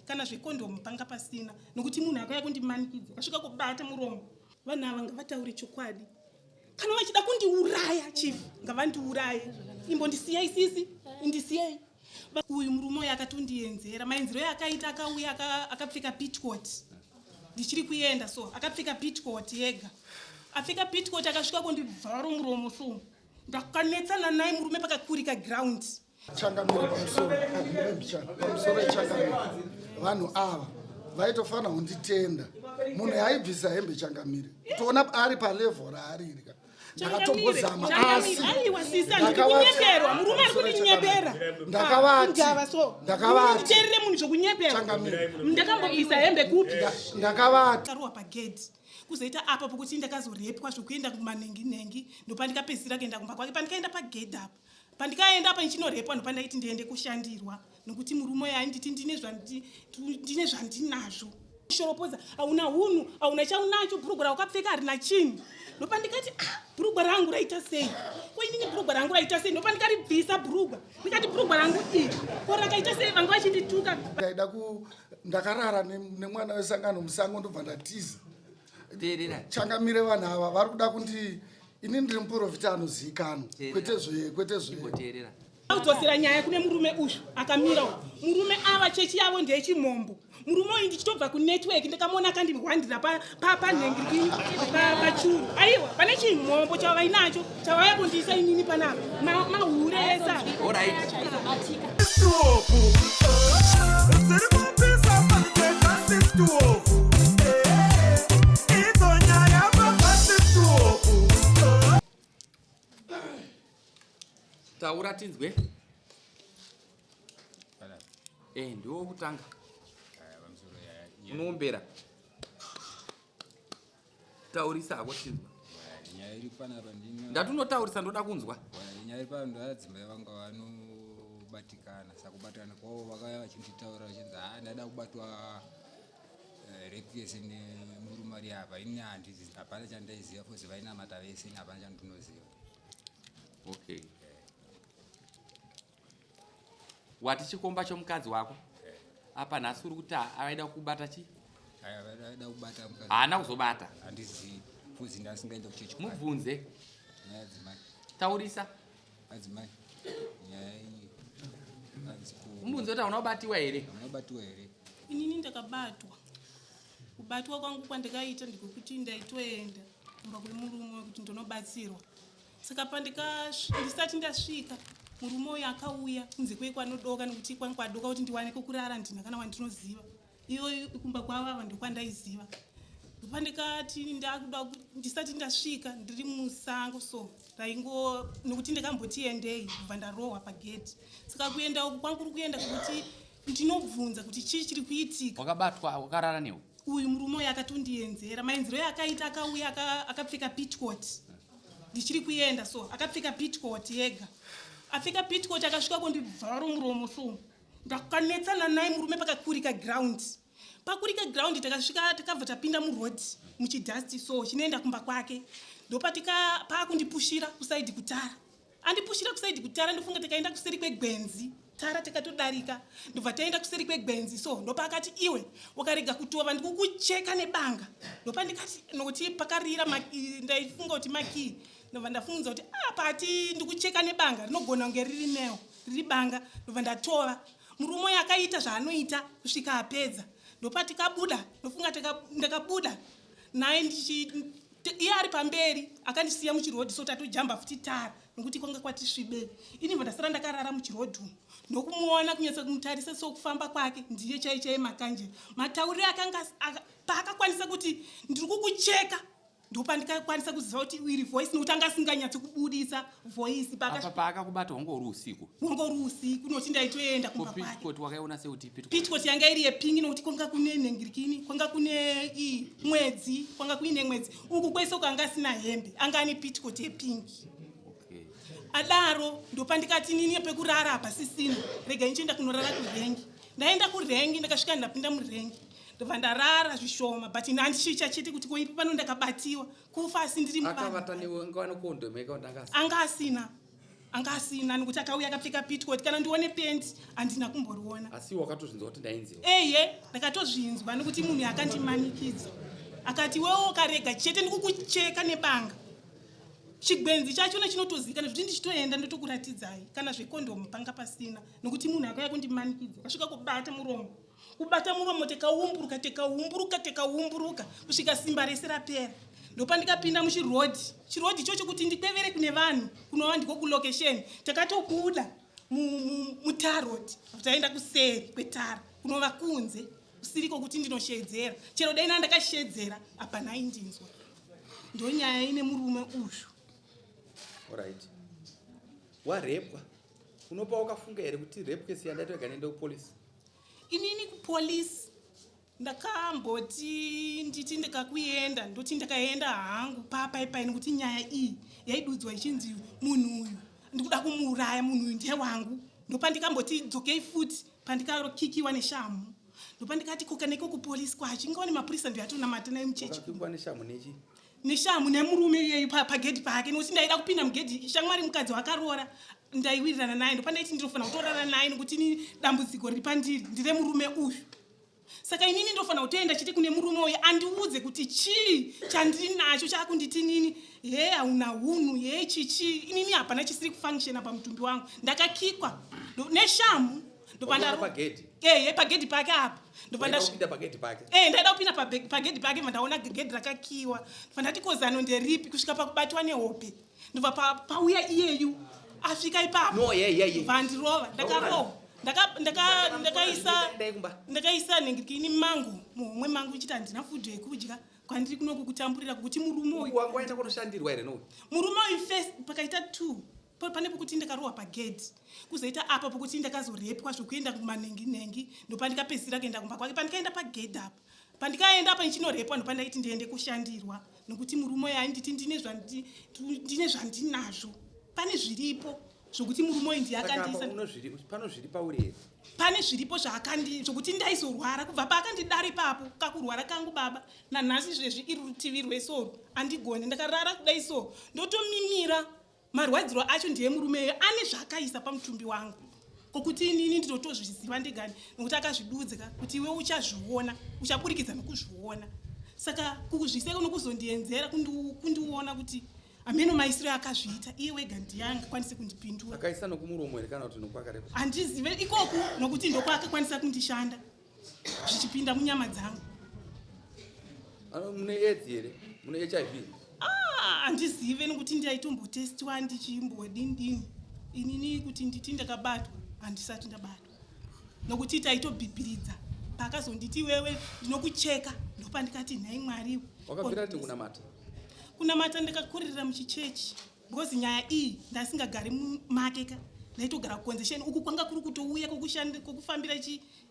kana zvekondomu panga pasina nokuti munhu akauya kundimanikidza akasvika kubata muromo. Vanhu ava ngavataure chokwadi. Kana vachida kundiuraya chief ngavandiuraye. Imbondisiyai sisi, indisiyai. Uyu murume uyu akatondienzera maenzero yakaita akauya akapfeka pitcoat. Ndichiri kuenda so akapfeka pitcoat yega. Apfeka pitcoat akasvika kundibvara muromo so. Ndakanetsana naye murume pakakurika ground. Changamire pamusoro Changamire. Vanhu ava vaitofana kunditenda. Munhu yaibvisa hembe Changamire. Toona ari palevel raari rika. Ndakatombozama asi. Aiwa sisa ndikunyepera. Murume ari kundinyepera. Ndakavati. Nditerere munhu zvokunyepera. Changamire. Ndakambobvisa hembe kupi? Ndakavati. Karuwa pagate. Kuzoita apa pokuti ndakazorepwa zvokuenda kumanengi ndopandikapedzisira kuenda kumba kwake pandikaenda pagate apa. Pandikaenda apa ndichinorepwa ndopandaiti ndiende kushandirwa nokuti murume uyu anditi ndine zvandinazvo. Shoropoza hauna hunhu, hauna chaunacho, bhurugwa raukapfeka harina chinhu. Ndopandikati bhurugwa rangu raita sei? Koinini bhurugwa rangu raita sei? Ndopandikaribvisa bhurugwa. Ndikati bhurugwa rangu iri ko rakaita sei? Vanga vachindituka. Ndakarara nemwana wesangano musango ndobva ndatiza. Changamire vanhu ava vari kuda kuti ini ndiri muprofita anozivikanwa kwete zve audzosera nyaya kune murume uyu akamira murume ava chechi yavo ndeyechimombo. Murume uyu ndichitobva kunetwork ndakamuona akandihwandira panhengirikini pachuru. Aiwa pane chimombo chavainacho chavaya kundiisa inini panapa mahure esa. Taura tinzwe. Ndiwo kutanga. Unombera. Taurisa ako tinzwa. Nyaya iri panapa ndino. Ndatunotaurisa ndoda kunzwa. Nyaya iri pano ndadzimai vanga vanobatikana. Sakubatana kwavo vakaya vachinditaura vachinzi ndada kubatwa request nemurumari apa. Ini handizi hapana chandaiziva fuzi vainamata vese hapana chandinoziva. Okay. Wati chikomba chomukadzi wako? Apa nhasi uri kuti avaida kubata chi? Avaida kubata mukadzi. Haana kuzobata. Handizivi. Fuzi ndasingaenda kuchechi. Mubvunze. Nyaya dzimai. Taurisa. Adzimai. Nyaya iyi. Mubvunze kuti hauna kubatiwa here? Unobatiwa here? Inini ndakabatwa. Kubatwa kwangu kwandikaita ndikokuti ndaitoenda kumba kune murume kuti ndonobatsirwa. Saka ndisati ndasvika murume uyu akauya kunze kwekanodoka nokuti kwadoka kuti ndiwane kokurara ndina kana wandinoziva. Iyo kumba kwavava ndokwandaiziva. Ndopandikati ndisati ndasvika ndiri musango so nokuti ndikambotiendei kubva ndarohwa pagate. Saka kuenda uku kwangu kuri kuenda kuti ndinobvunza kuti chii chiri kuitika. Wakabatwa wakarara newe? Uyu murume uyu akatondienzera maenzero yakaita akauya akapfeka pitcoat. Ndichiri kuenda so akapfeka pitcoat yega. Apfeka pitcoat akasvika kundibvara muromo so. Ndakanetsana naye murume pakakurika ground. Pakurika ground takasvika takabva tapinda muroad muchidhasti so chinoenda kumba kwake. Pakundipushira kusaidi kutara. Andipushira kusaidi kutara ndofunga takaenda kuseri kwegwenzi. Tara takatodarika ndobva taenda kuseri kwegwenzi so ndopakati iwe wakarega kutova ndikukucheka nebanga. Ndopandikati nokuti pakarira ndaifunga kuti maki ndobva ndafunza kuti pati ndikucheka nebanga rinogona kunge riri neo riri banga. Ndobva ndatova murume uyu akaita zvaanoita kusvika apedza. Ndopati kabuda ndofunga ndakabuda naye iye ari pamberi akandisiya muchirodhi so tatojamba futi tara nokuti kwanga kwatisvibei. Ini ndasara ndakarara muchirodhi umu ndokumuona kunyatsa kumutarisa sokufamba kwake ndiye chaiye makanje matauriro akanga paakakwanisa kuti ndiri kukucheka ndopandikakwanisa kuziva kuti iri voice nokuti anga asinganyatsi kubudisa voice paakakubata wanga uri usiku nokuti ndaitoenda kumba kwake. Pitcoat wakaiona seuti pitcoat yanga iri yepingi nokuti kwanga kune nhengirikini kwanga kune mwedzi kwanga kuine mwedzi uku kwese kwanga asina hembe anga ane pitcoat yepingi. Adaro ndopandikati nini pekurara apa sisina rega nchienda kunorara kurengi. Ndaenda kurengi ndakasvika ndapinda murengi ndobva ndarara zvishoma but handishicha chete kuti koipi pano ndakabatiwa kufa asi ndiri akavata newe ngano kondomu yakaondangasa anga asina anga asina nekuti akauya akapfeka pitcoat kana ndione pendi handina kumboriona. Asi wakatozvinzwa kuti ndainziwa. Eye ndakatozvinzwa nekuti munhu akandimanikidza akati wewo ukarega chete ndikukucheka nebanga. Chigwenzi chachona chinotozikana kuti ndichitoenda ndotokuratidzai kana zvekondomu panga pasina nekuti munhu akauya kundimanikidza kasvika kubata muromo tekaumburuka kusvika simba rese rapera. Ndopandikapinda muchirodhi ichocho kuti ndikwevere kune vanhu kunova ndiko kulokesheni takatobuda mutarod taenda kuseri kwetara kunova kunze kusiriko kuti ndinoshedzera chero daina ndakashedzera hapana aindinzwa. Ndonyaya ine murume uyu. Alright. Warepwa. Unopa wakafunga here kuti rape case yandaitoga nenda kupolisi? Inini kupolisi ndakamboti nditi ndikakuenda ndoti ndakaenda hangu papaipai nekuti nyaya iyi yaidudzwa ichinzi munhu uyu ndikuda kumuuraya munhu uyu ndiye wangu. Ndopandikamboti dzokei futi pandikakikiwa neshamu. Ndopandikati koka neko kupolisi kwacho ingaone mapurisa ndoyatonamata naye muchechi. Wakakingwa neshamu nechi? Neshamu nemurume iyeyu pagedhi pake nekuti ndaida kupinda mugedhi shamwari mukadzi wakarora ndaiwirirana naye ndopandaiti ndinofanira kutorana naye nekuti ini dambudziko riri pandiri ndire murume uyu. Saka inini ndofanira kutoenda chete kune murume uyu andiudze kuti chii chandiri nacho chakunditi nini hauna hunhu chichi inini hapana chisiri kufunctiona pamutumbi wangu. Ndakakikwa neshamu pagedhi pake apa ndaida kupinda pagedhi pake mandaona gedhi rakakiwa ndandati kozano nderipi kusvika pakubatwa nehope ndobva pauya iyeyu asvika ipapo vandirova ndakaisa nhengekini mangu muhomwe mangu ichiti handina fudhu yekudya kwandiri kunoku kutamburira kuti murume uyu murume uyu first pakaita 2 pane pokuti ndakarohwa pagedhi kuzoita apa pokuti ndakazorepwa zvokuenda kumanhenginhengi ndopandikapedzisira kuenda kumba kwake pandikaenda pagedhi apa pandikaenda apa ichinorepwa ndopandaiti ndiende kushandirwa nokuti murume uyu ainditi ndine zvandinazvo pane zviripo zvokuti murume uyu pano zviri pauri here? Pane zviripo zvokuti ndaizorwara kubva paakandidare papo kakurwara kangu baba nanhasi zvezvi iri rutivi rwesoro handigone ndakarara kudai so ndotomimira marwadziro acho ndiye murume uyu ane zvakaisa pamutumbi wangu kokuti inini ndinotozviziva ndigani nokuti akazvidudzika kuti iwe uchazviona uchaburikidza nokuzviona. Saka kukuzviseko nokuzondienzera kundiona kuti ameno maisiro akazviita iye wega ndiye angakwanise kundipindura. Akaisa nokumuromo here kana kuti nokwakarepa? Handizive ikoku nokuti ndokwakakwanisa kundishanda zvichipinda munyama dzangu. Mune AIDS here? Mune HIV? Handizive nokuti ndaitombotestiwa ndichimbodini inini kuti nditi ndakabatwa handisati ndabatwa nokuti taitobhibhiridza pakazonditi wewe ndinokucheka ndopandikati nhai mwari. Wakabvira kuti kunamata ndakakuririra muchichechi because nyaya iyi ndasingagari mumakeka ndaitogara kukonzesheni uku kwanga kuri kutouya kokufambira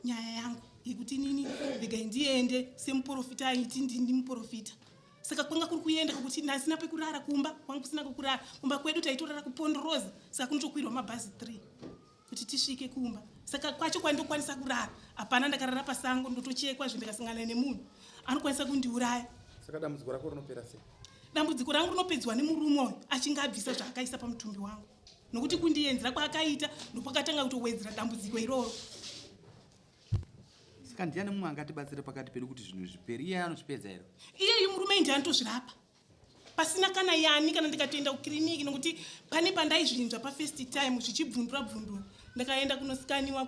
nyaya yangu yekuti nini regai ndiende semuprofita aiti ndindi muprofita. Saka kwanga kuri kuenda kokuti ndasina pekurara kumba kwanga kusina kukurara kumba kwedu taitorara kupondoroza saka kunotokwirwa mabhazi 3 kuti tisvike kumba. Saka kwacho kwandokwanisa kurara hapana ndakarara pasango ndotochekwa zvendikasangana nemunhu anokwanisa kundiuraya. Saka dambudziko rako rinopera sei? Dambudziko rangu rinopedzwa nemurume uyu achinge abvisa zvaakaisa pamutumbi wangu nokuti kundienzera kwaakaita ndopakatanga kutowedzera dambudziko iroro. Saka ndiani mumwe angatibatsire pakati pedu kuti zvinhu zviperi iye anozvipedza here? Iyeyu murume ndiye anotozvirapa pasina kana yani kana ndikatoenda kukiriniki nokuti pane pandaizvinzwa pafirst time zvichibvundura ndakaenda kunosikaniwa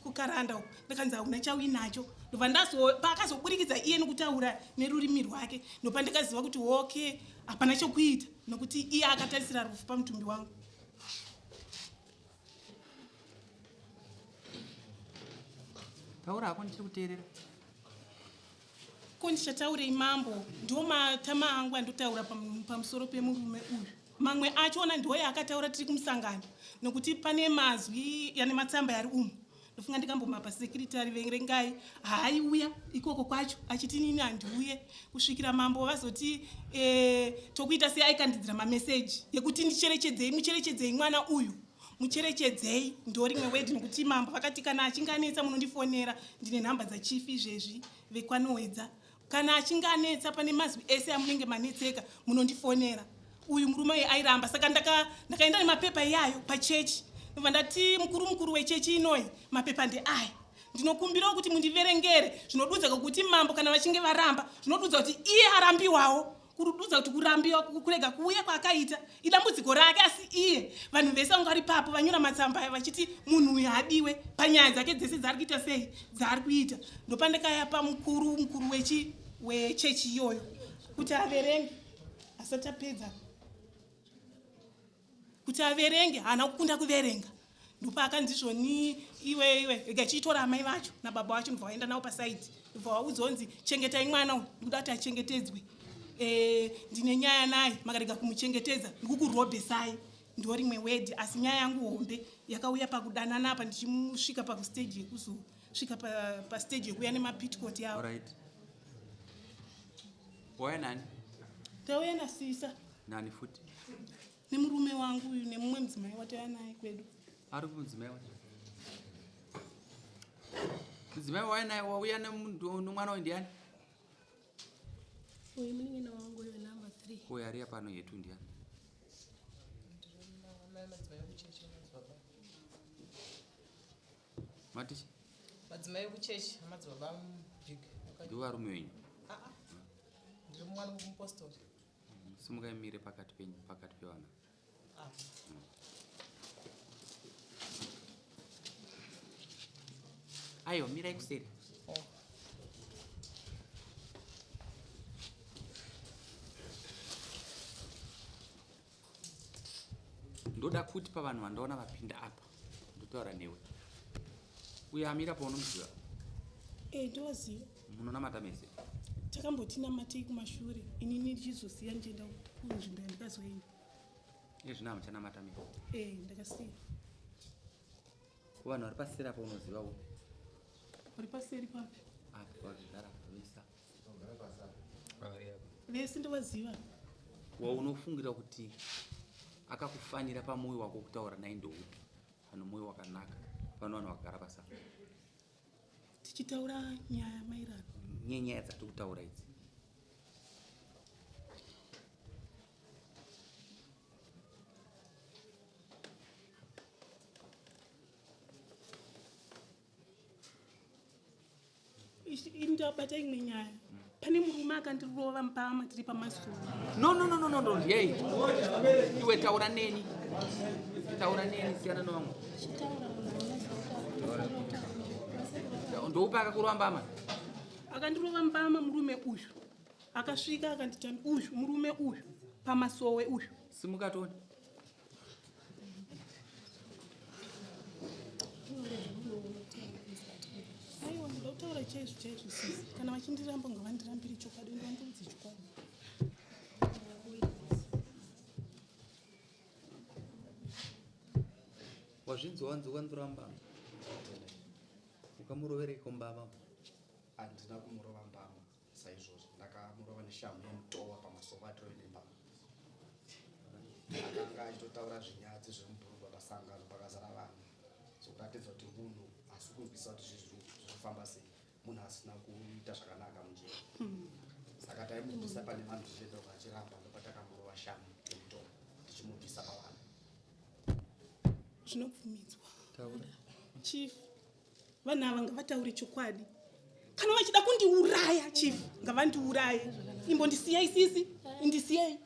kukaranda uko ndakanzi hauna chauinacho ndobva paakazoburikidza iye nokutaura nerurimi rwake ndopandikaziva kuti okay hapana chokuita nokuti iye akatarisira rufu pamutumbi wangu. Taura hako ndichiri kuteerera. Ko ndichataurei mambo ndiwo matama angu andotaura pamusoro pemurume uyu. Mamwe achona ndiwo yaakataura tiri kumusangano nokuti pane mazwi yane matsamba yari umu ndofunga ndikambomapa sekretari verengai haaiuya ikoko kwacho achiti nini handiuye kusvikira mambo vazoti tokuita sei aikandidzira mameseji yekuti mucherechedzei mwana uyu mucherechedzei ndorimwe wedhi nokuti mambo vakati kana achinge anetsa munondifonera ndine nhamba dzachifi izvezvi vekwanowedza kana achinge anetsa pane mazwi ese amunenge manetseka munondifonera uyu murume uyu airamba. Saka ndakaenda nemapepa iyayo pachechi. Ndobva ndati mukuru wechechi inoyi mapepa ndeaya. Ndinokumbirawo kuti mundiverengere zvinodudza kuti mambo kana vachinge varamba zvinodudza kuti iye arambiwawo. Kurududza kuti kurambiwa kurega kuuya kwakaita idambudziko rake, asi iye vanhu vese vanga vari papo vanyora matsamba vachiti munhu uyu hadiwe panyaya dzake dzese dzari kuita sei dzari kuita. Ndopandakayapa mukuru wechechi iyoyo kuti averenge asati apedza kuti averenge haana kukunda kuverenga. Ndopa akanzizvoni iwe rega chiitora amai vacho nababa vacho ndobva vaenda navo pasaidi. Ndobva vaudzonzi chengetai mwana uyu ndikuda kuti achengetedzwe. Ndine nyaya naye makarega kumuchengetedza ndikukurobhesai. Ndo rimwe wedhi, asi nyaya yangu hombe yakauya pakudanana apa ndichimusvika pakustage yekuzosvika pastage yekuuya nemapitcourt yavo. Alright. Wauya nani? Tauya nasisa. Nani futi? Nemurume wangu uyu nemumwe mudzimai watauya naye kwedu. Ari kumudzimai wacho? Mudzimai wauya naye wauya nomwana uyu ndiani? Uyu munin'ina wangu uyu number 3. Uyu ari apano yetu ndiani? Matichi? Madzimai ekuchechi amadzibaba mubig. Ndiwo varume wenyu? Ndiri mwana wekumupostori. Simukaimire pakati pevana. Aiwa, mirai kuseri. Ndoda kuti pavanhu vandaona vapinda apa ndotaura newe. Uyu amira paunomuziva? Ndoziva. Munonamata mese? Takambotinamatai kumashure inini ndichizoziya ndichienda kunzvimbo yandikazoenda. Zvino hamuchanamata mese? Ndakasiya. Kuvanhu vari paseri apa unoziva uyu? Vari paseri papi? Apa vakagara vesa. Vese ndovaziva. Waunofungira kuti akakufanira pamwoyo wako kutaura naye ndoupi? Pano mwoyo wakanaka pano vanhu vakagara pasa. Tichitaura nyaya maerano. Nyaya dzatiri kutaura idzi. Ndabata imwe nyaya. Pane murume akandirova mbama tiri pamasoro. No, yei. Iwe taura neni. Siyana nevamwe. Ndoupa akakurova mbama? Akandirova mbama murume uyu. Akasvika akanditamba uyu murume uyu pamasowe uyu. Simukatoni? Aiwa, ndotaura chaizvo sisi. Kana vachindiramba ngavandirambire chokwadi ndondudzi chokwadi. Wazvinzwa wanzoramba mbama? Ukamurovereko mbama? Handina kumurova mbama saizvozvo, ndakamurova neshamhu yemutova pamasofa atoine mbama. Akanga achitotaura zvinyadzi zvemubhurugwa pasangano pakazara vanhu zvokuratidza kuti munhu hasi kunzwisa kuti zvirikufamba sei, munhu asina kuita zvakanaka munjira. Saka taimubvisa pane vanhu zvichedobva achiramba ndopatakamurova shamhu yemutova tichimubvisa pavanhu. Zvinobvumidzwa. Taura. Chief, vanhu ava ngavataure chokwadi. Kana vachida kundiuraya, chief, ngavandiuraye. Imbondisiyai sisi, indisiyai.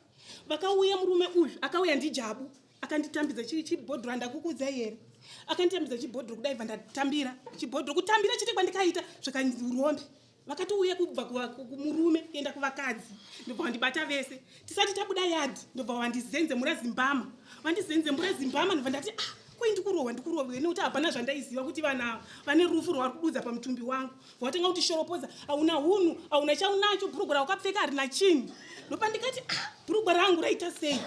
Vakauya murume uyu, akauya ndijabu, akanditambidza chibhodhoro handakukudzai here. Akanditambidza chibhodhoro kudai vandatambira. Chibhodhoro kutambira chete kwandikaita zvakanzi urombe. Vakatouya kubva kumurume kuenda kuvakadzi. Ndobva vandibata vese. Tisati tabuda yadhi, ndobva vandizenzemura zimbama. Vandizenzemura zimbama ndobva ndati ndikurohwa nekuti hapana zvandaiziva kuti vana vane rufu rwavari kududza pamutumbi wangu. Vatenga kuti shoropoza hauna hunhu, hauna chaunacho, bhurugwa raukapfeka harina chinhu. Ndopa ndikati bhurugwa rangu raita sei?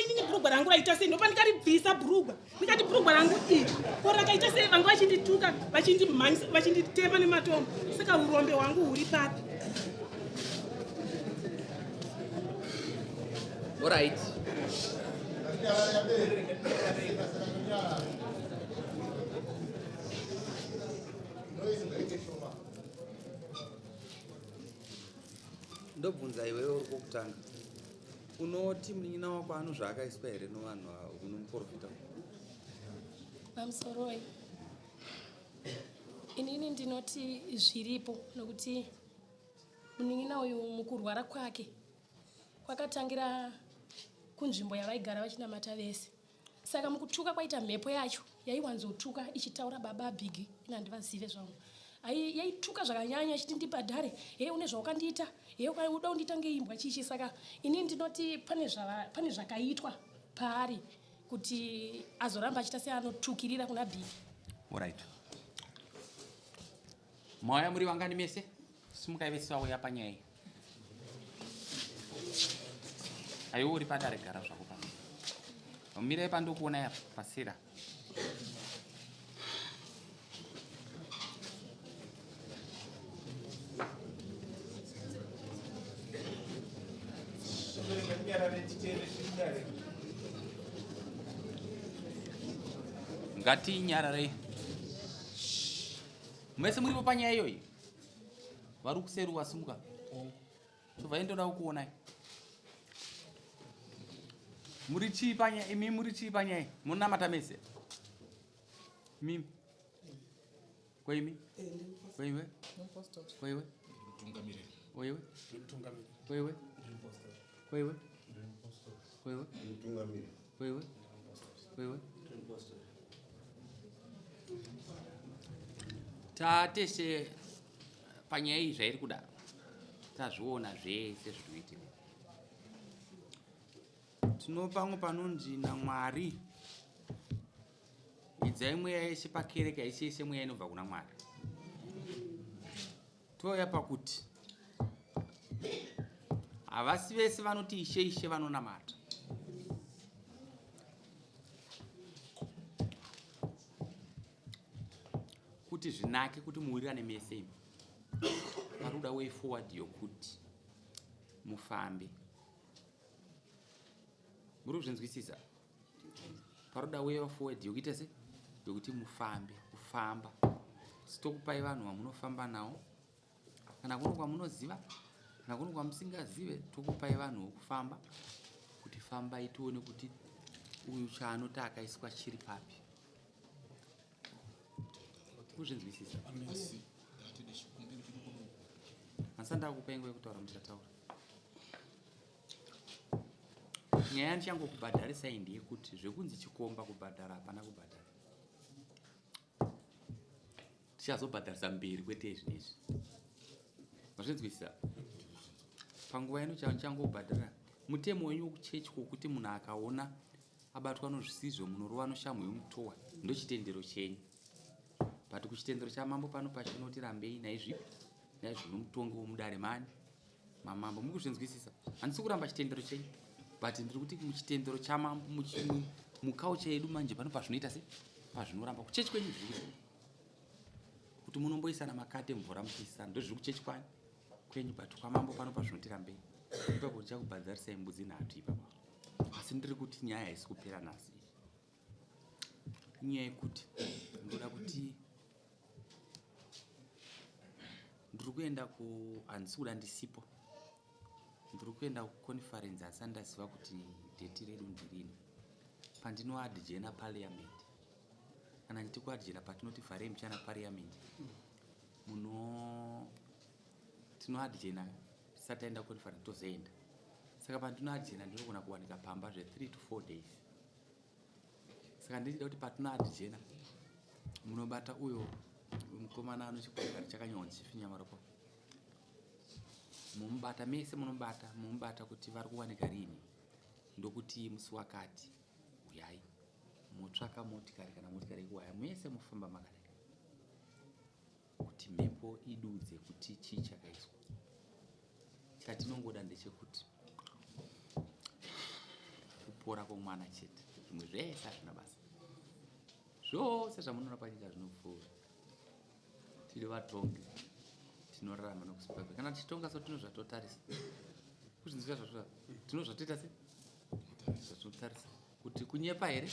Inini bhurugwa rangu raita sei? Ndopa ndikaribvisa bhurugwa. Ndikati bhurugwa rangu iri ko rakaita sei? Vanga vachindituka, vachinditema nematombo. Saka urombe hwangu huri papi? All right. Ndobvunza iwewe uri kokutanga. unoti munin'ina wako ano zvaakaiswa here nevanhu unomuprofita Mamsoroi. Inini ndinoti zviripo nokuti munin'ina uyu mukurwara kwake kwakatangira kunzvimbo yavaigara vachinamata vese. Saka mukutuka kwaita mhepo yacho yaiwanzotuka ichitaura baba bhigi ina ndivazive zvangu. Yaituka zvakanyanya ichiti ndibhadhare, hei une zvaukandiita, hei uda kundiita ngeimbwa chichi. Saka inini ndinoti pane zvakaitwa paari kuti azoramba achita seanotukirira kuna bhigi. Alright. Mauya muri vangani mese? Simukai vese vauya panyaya iyi. Aiwe uri padare, gara zvako pano. Mirai pandokuona yapa pasira. Ngatinyararei. Mese muripo panyaya iyoyi. Vari kuseruwa simuka. Tobva indoda kuonai. Muri chii panyaya? Imi muri chii panyaya? Munamata mese? Mimi. Kwaimi? Kwaiwe? Kwaiwe? Kwaiwe? Kwaiwe? Kwaiwe? Kwaiwe? Kwaiwe? Kwaiwe? Tatese panyaya iyi zvairi kudaro. Tazviona zvese zvinoitika. Tinopamwe panonzi naMwari idzai mweya yese pakereke haisi yese mweya inobva kuna Mwari. Touya pakuti havasi vese vanoti ishe ishe vanonamata. Kuti zvinake kuti muwirirane mese imi. Paroda way forward yokuti mufambe. Muri kuzvinzwisisa? Paroda way forward yokuita se? Yokuti mufambe, kufamba. Sitokupai vanhu vamunofamba nawo. Kana kuno kwamunoziva, kana kuno kwamusingazive, tokupai vanhu vokufamba. Kuti fambai tione kuti uyu chaanoti akaiswa chiri papi. Kuzvinzwisisa? Masanda akupai nguva yekutaura muchataura. Nyaya ndichangokubhadharisai ndeyekuti zvekunzi chikomba kubhadhara hapana kubhadhara. Tichazobhadharisa mberi kwete zvinezvi. Mazvinzwisisa? Panguva ino changobhadhara mutemo wenyu wekuchechi kwokuti munhu akaona abatwa nozvisizvo munorova anoshamwe yomutowa ndochitendero chenyu. But kuchitendero chamambo pano pachinoti rambei naizvipi? Naizvino mutongo womudare mani mamambo. Muri kuzvinzwisisa? Handisi kuramba chitendero chenyu. But ndiri kuti muchitendero chamambo mukaucha yedu manje pano pazvinoita se? Pazvinoramba kuchechi kwenyu zviri. Kuti munomboisana makate mvura muchiisana ndozviri kuchechi kwenyu. But kwamambo pano pazvinoti rambei. Ipapo ndichakubhadharisai mbudzi 3 ipapo. Asi ndiri kuti nyaya haisi kupera nhasi. Inyaya yekuti ndoda kuti ndiri kuenda handisi kuda ndisipo. Ndiri kuenda kuconference asi handaziva kuti date redu ndirini. Pandinoadjena parliament. Kana nditi kuadjena patinoti vharei muchana parliament. Tinoadjena tisati taenda kuconference tozoenda. Saka pandinoadjena ndinogona kuwanika pamba 3 to 4 days. Saka ndichida kuti patinoadjena munobata uyo mukomana anochikwagara chakanyonzi chifinyamaropo. Mumubata mese mumubata kuti vari kuwanika rini. Ndokuti musi wakati uyai motsvaka motikari kana motikari ikuwaya mese mufamba makadai. Kuti mhepo idudze kuti chii chakaiswa. Chatinongoda ndechekuti kupora kwomwana chete. Zvimwe zvese hazvina basa. Zvose zvamunoona panyika zvinopfuura. Tiri vatongi tinorarama nokuzimbabwe. Kana tichitonga so tino zvatotarisa. Kuzvinzwira zvazvo tino zvatoita se? Zvatotarisa. Kuti kunyepa here?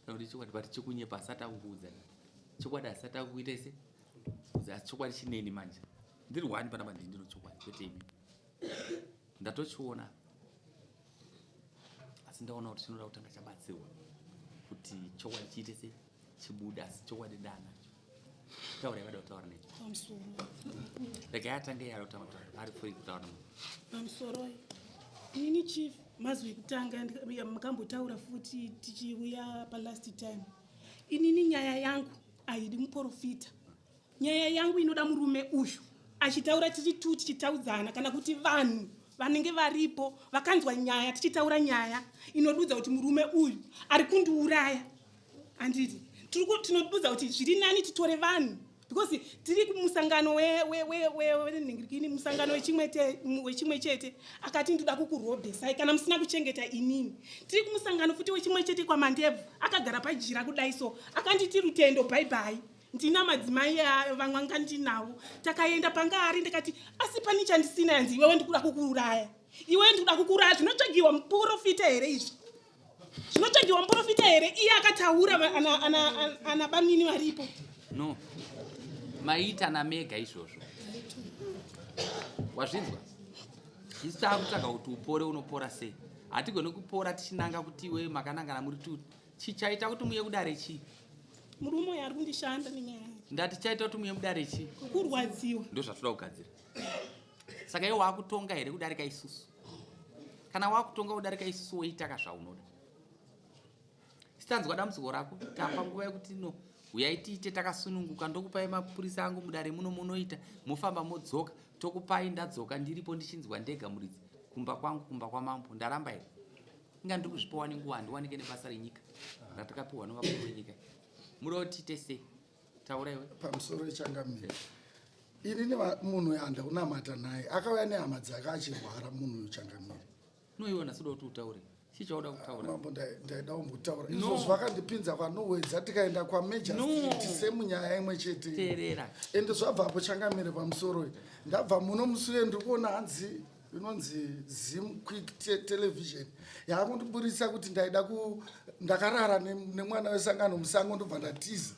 Kana kuti chokwadi bati chikunyepa asati akukuudza. Chokwadi asati akuita se? Asi chokwadi chineni manje. Ndiri wani panapa ndindino chokwadi kwete imi. Ndatochiona. asi ndaona kuti chinoda kutanga chabatsirwa kuti chokwadi chiite se chibuda asi chokwadi dana taura yavada kutaura necho pamusoro rega yatange yada kutaura ari free kutaura pamusoro inini chief mazwi ekutanga makambotaura futi tichiuya palast time inini nyaya yangu haidi muprofita nyaya yangu inoda murume uyu achitaura tichitaudzana kana kuti vanhu vanenge varipo vakanzwa nyaya tichitaura nyaya inodudza kuti murume uyu ari kundiuraya handiti tinodudza kuti zviri nani titore vanhu because tiri kumusangano wenhingirikini musangano wechimwe chete akati ndoda kukurobhesai kana musina kuchengeta inini tiri kumusangano futi wechimwe chete kwamandebvu akagara pajira kudai so akanditi rutendo bhaibhai ndina madzimai vamwe anga ndinavo takaenda panga ari ndikati asi pani chandisina yanzi iwewe ndikuda kukuuraya iwewe ndikuda kukuuraya zvinotsvagiwa muprofita here izvi zvinotsvagiwa muprofita here iye akataura ana bamini varipo no maita namega izvozvo wazvinzwa isu taakutsvaga kuti upore unopora sei hatigoni kupora tichinanga kuti iwe makanangana muri tuti chichaita kuti muye kudare chii murume uyu ari kundishanda nenyaya ndati chaita kuti muye mudare chii kurwadziwa ndo zvatoda kugadzira saka iwe waakutonga here kudarika isusu kana waakutonga kudarika isusu woitaka zvaunoda sitanzwa dambudziko rako tapa nguva yekuti no uyai tiite takasununguka ndokupai mapurisa angu mudare muno munoita mofamba modzoka tokupai ndadzoka ndiripo ndichinzwa ndega muridzi kumba kwangu kumba kwamambo ndaramba here inga ndiri kuzvipiwa nenguva handiwanike nebasa renyika ratakapiwa novakuru venyika muri kutiite sei taura iwe pamusoro echangamire inini munhu yandaunamata naye akauya nehama dzake achirwara munhu uyu changamire noiona soda kuti utaure chii chauda kutaura mambo ndaida kumbutaura izvozvo vakandipinza kwanowedza tikaenda kwameja tise munyaya imwe chete teerera ende zvabvapo changamire pamusoro ndabva muno musure ndiri kuona hanzi inonzi Zim Quick Television yakundiburisa kuti ndakarara nemwana wesangano musango ndobva ndatiza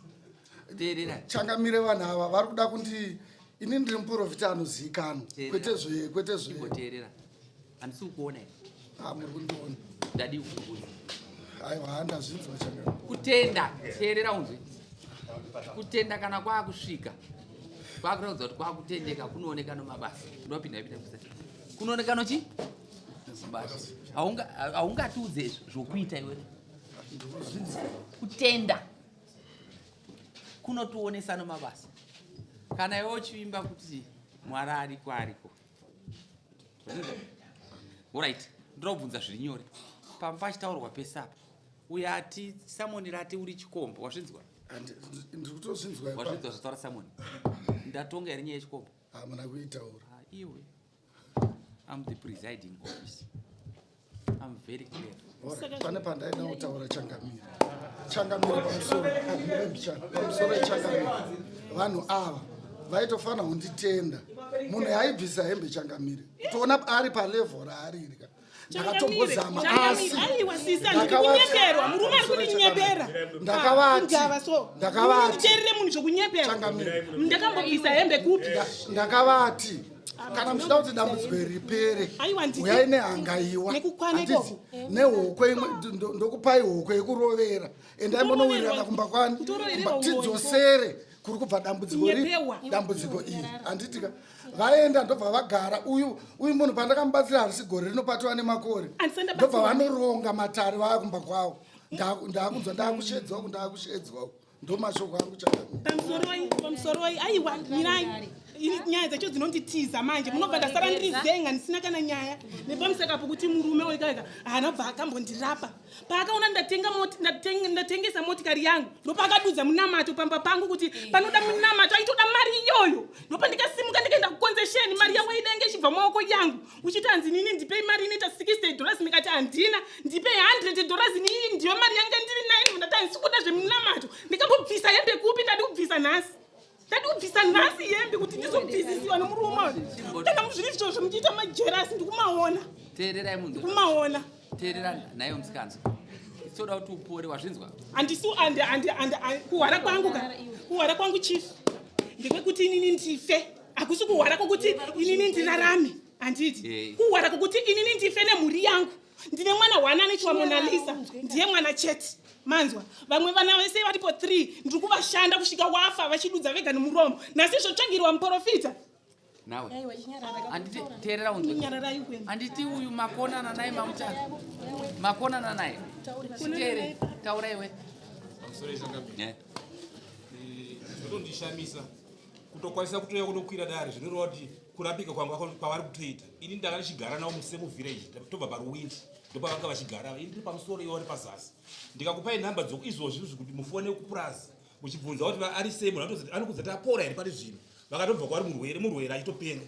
teerera changamire vanhu ava vari kuda kuti ini ndiri muprofita anozivikanwa kwete zveteerera handisi kukuona here muri kundiona ndadi kukubuza aiwa handazvinzwa changamire kutenda teerera unzwi kutenda kana kwaakusvika kwakuratidza kuti kwakutendeka kunooneka nomabasa ndopinda kusati kunooneka nochi mabasa haungatiudze zvokuita iwe kutenda kunotionesa nomabasa kana iwe uchivimba kuti mwari ariko ariko oright ndinobvunza zviri nyore pamba pachitaurwa pesapa uyo ati samoni rati uri chikombo wazvinzwa ndikutozvinzwa wazvinzwa zvataura samoni ndatonga here nyaya yechikombo hamuna kuitaura iwe I'm the presiding officer. I'm very clear. Pane pandaida kutaura changamire pamusoro echangamire vanhu ava vaitofana kunditenda munhu yaibvisa hembe changamire toona ari palevho raari irika ndakatombozama asi ndakavati kana muchida kuti dambudziko ripere uyai nehangaiwa nehokwe ndokupai hokwe yekurovera endai munowirirana kumba kwani tidzosere kuri kubva dambudziko iri handitika vaenda ndobva vagara uyu munhu pandakamubatsira harisi gore rinopatiwa nemakore ndobva vanoronga matare vaya kumba kwavo ndakunzwa ndakushedzwa ndomashoko angu pamusoroi aiwa mirai nyaya dzacho dzinonditiza manje munobva ndasara ndirizenga ndisina kana nyaya nepamusaka pokuti murume wekaeka hanobva akambondirapa paakaona ndatengesa motikari yangu ndopaakadudza munamato pamba pangu kuti panoda munamato aitoda mari iyoyo ndopa ndikasimuka ndikaenda kukonzesheni mari yangu aidenge ichibva maoko yangu uchiti hanzi nini ndipei mari inoita $60 ndikati handina ndipei $100 nii ndiyo mari yange ndiri nayo ndati handisi kuda zvemunamato ndikambobvisa hembe kupi ndadi kubvisa nhasi ndadikubvisa nhasi hembe kuti ndizobvisisiwa nomurume kana muzviri izvozvo muchiita majerasi ndikumaona teererai munhu ndikumaona teerera naye musikanzi toda kuti upore wazvinzwa handisi kuhwara kwangu chief ndekwekuti inini ndife hakusi kuhwara kwokuti inini ndirarame handiti kuhwara kwokuti inini ndife nemhuri yangu ndine mwana wana anoitwa Mona Lisa ndiye mwana chete manzwa vamwe vana vese varipo 3 ndiri kuvashanda kusvika wafa vachidudza vega nemuromo nhasi zvotsvagirwa muprofita nawe anditi teerera unzwe anditi uyu makonana naye mamutaka makonana naye chitere taura iwe zvotondishamisa kutokwanisa kutoya kunokwira dare zvinoreva kuti kurapika kwangu kwavari kutoita ini ndanga ndichigara navo musemuvhiraji tobva paruwindi ndopavanga vachigara ini ndiri pamusoro ivo vari pazasi ndikakupai nhamba dzokuizvozvi kuti mufone kupurazi muchibvunza kuti ari sei munhu anokuzati apora here pari zvino vakatobva kwavari murwere achitopenga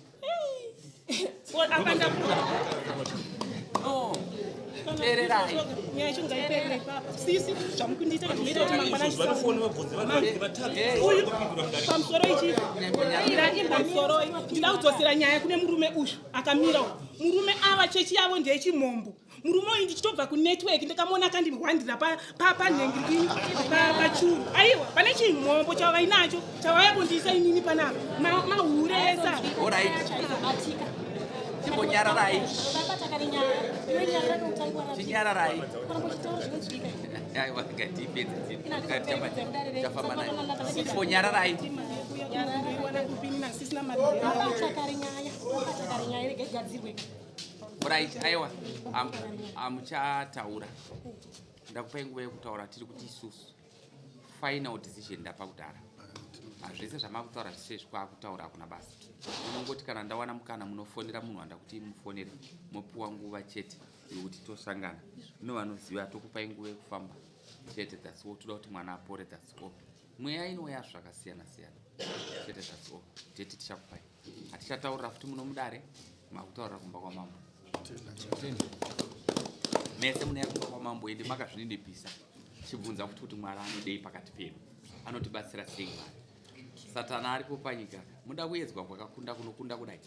teererai nyaya chingaiperere papa sisi zvamukundiita zvinoita kuti mangwanaipamusoro ichi pamusoro ndida kudzosera nyaya kune murume uyu akamira murume ava chechi yavo ndeyechimombo murume uyu ndichitobva kunetwork ndikamuona akandihwandira panhengirikini pachuru aiwa pane chimombo chavainacho chavaya kundiisa inini panapa mahuresa chimbonyararai chinyararai aiwa ngatipedzachafamba naye chimbonyararai right aiwa amuchataura ndakupai nguva yekutaura tiri kuti isusu final decision ndapa kudhara hazvese zvamakutaura zvise kwakutaura hakuna basa unongoti kana ndawana mukana munofonera munhu wanda kuti mufonere mopiwa nguva chete yekuti tosangana ino vanoziva tokupai nguva yekufamba chete that's all toda kuti mwana apore that's all mweya inoya zvakasiyana siyana chete that's all chete tichakupai hatichataurira futi muno mudare makutaurira kumba kwamambo mese mune yakumba kwamambo ende makazvininipisa chibvunza futi kuti mwari anodei pakati pedu anotibatsira sei mwari satana aripo panyika muda kuedzwa kwakakunda kunokunda kudai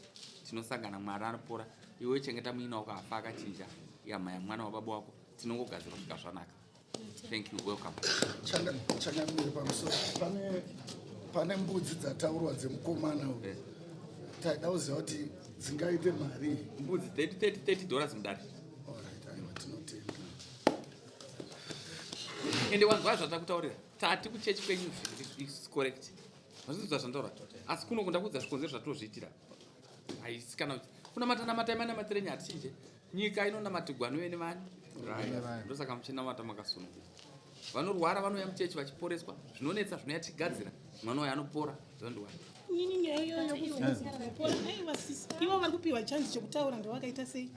tinosangana mwari anopora iwe chengeta muina wakafa akachinja yama yamwana wababa wako tinongogadzira kusvika zvanaka thank you welcome changamire pamusoro pane mbudzi dzataurwa dzemukomana uyu taida kuziva kuti dzingaite mari mbudzi $30 mudare aiwa tinotenda ende wanzwa zvatakutaurira tati kuchechi kwenyu is correct mazvizwa zvandaura asi kuno kunda kudza zvikonzero zvatozviitira haisi kana kuna matanamata emanamatire nyati chinje nyika inonamatigwa nevene vani ndosaka muchinamata makasunungura vanorwara vanouya muchechi vachiporeswa zvinonetsa zvinoyatigadzira mwana uyo anopora zondiwani nini nyaya iyoyo ivo vari kupiwa chanzi chekutaura ndowakaita sei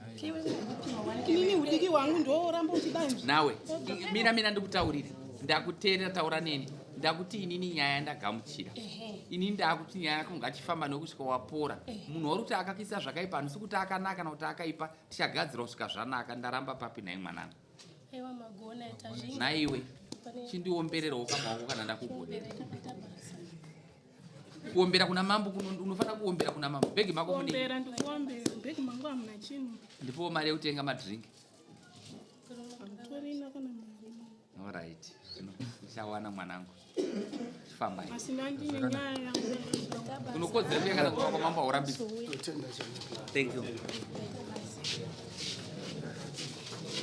inini udiki hwangu ndooramba uchidanzva nawe mina ndikutaurire ndakuteerera taura neni ndakuti inini nyaya ndagamuchira inini ndakuti nyaya yako ngachifamba nokusvika wapora munhu wari kuti akakuisa zvakaipa handisi kuti akanaka kana kuti akaipa tichagadzira kusvika zvanaka ndaramba papi nai mwanana naiwe chindiombererawo kamawoko kana ndakugonera kuombera kuna mambo unofanira kuombera kuna mambo bhegi mako bhegi mangu hamuna chinhu ndipo mari yekutenga madhiringi torina kana mari alright ndichawana mwanangu chifambai asina ndine nyaya unokodzera kuyangana kuva kwamambo haurambisi totenda thank you